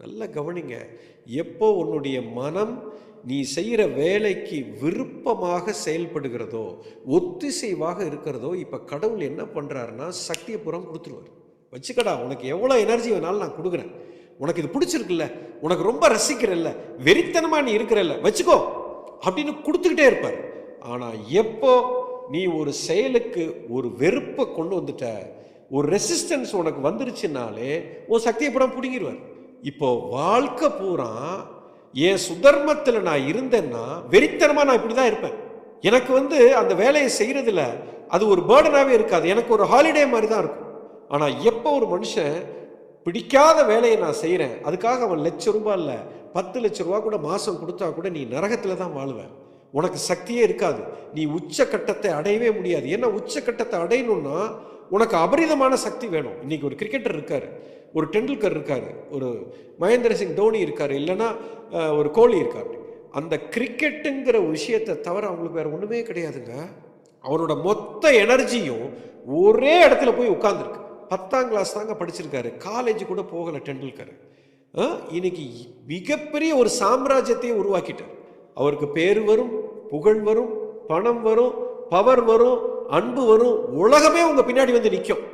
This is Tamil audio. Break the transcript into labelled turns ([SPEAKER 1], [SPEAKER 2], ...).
[SPEAKER 1] நல்லா கவனிங்க. எப்போ உன்னுடைய மனம் நீ செய்கிற வேலைக்கு விருப்பமாக செயல்படுகிறதோ, ஒத்திசைவாக இருக்கிறதோ, இப்போ கடவுள் என்ன பண்ணுறாருன்னா சக்தியை புறம் கொடுத்துருவார். வச்சுக்கடா, உனக்கு எவ்வளோ எனர்ஜி வேணாலும் நான் கொடுக்குறேன். உனக்கு இது பிடிச்சிருக்குல்ல, உனக்கு ரொம்ப ரசிக்கிறல்ல, வெறித்தனமாக நீ இருக்கிறல்ல, வச்சுக்கோ அப்படின்னு கொடுத்துக்கிட்டே இருப்பார். ஆனால் எப்போ நீ ஒரு செயலுக்கு ஒரு வெறுப்பை கொண்டு வந்துட்ட, ஒரு ரெசிஸ்டன்ஸ் உனக்கு வந்துருச்சுனாலே உன் சக்தியை படம் பிடிங்கிடுவார். இப்போ வாழ்க்கை பூரா என் சுதர்மத்தில் நான் இருந்தேன்னா வெறித்தனமா நான் இப்படி தான் இருப்பேன். எனக்கு அந்த வேலையை செய்யறதுல அது ஒரு பேர்டனாகவே இருக்காது, எனக்கு ஒரு ஹாலிடே மாதிரி தான் இருக்கும். ஆனால் எப்போ ஒரு மனுஷன் பிடிக்காத வேலையை நான் செய்கிறேன், அதுக்காக அவன் ₹1,00,000 இல்லை 10,00,000 கூட மாதம் கொடுத்தா கூட நீ நரகத்தில் தான் வாழ்வேன். உனக்கு சக்தியே இருக்காது, நீ உச்சக்கட்டத்தை அடையவே முடியாது. ஏன்னா உச்சக்கட்டத்தை அடையணும்னா உனக்கு அபரிதமான சக்தி வேணும். இன்னைக்கு ஒரு கிரிக்கெட்டர் இருக்காரு, ஒரு டெண்டுல்கர் இருக்காரு, ஒரு மகேந்திர சிங் தோனி இருக்காரு, இல்லைன்னா ஒரு கோலி இருக்காரு. அந்த கிரிக்கெட்டுங்கிற விஷயத்தை தவிர அவங்களுக்கு வேற ஒன்றுமே கிடையாதுங்க. அவரோட மொத்த எனர்ஜியும் ஒரே இடத்துல போய் உட்கார்ந்துருக்கு. 10ஆம் கிளாஸ் தாங்க படிச்சிருக்காரு, காலேஜ் கூட போகலை டெண்டுல்கர். இன்னைக்கு மிகப்பெரிய ஒரு சாம்ராஜ்யத்தையே உருவாக்கிட்டார். அவருக்கு பேர் வரும், புகழ் வரும், பணம் வரும், பவர் வரும், அன்பு வரும், உலகமே உங்க பின்னாடி வந்து நிற்கும்.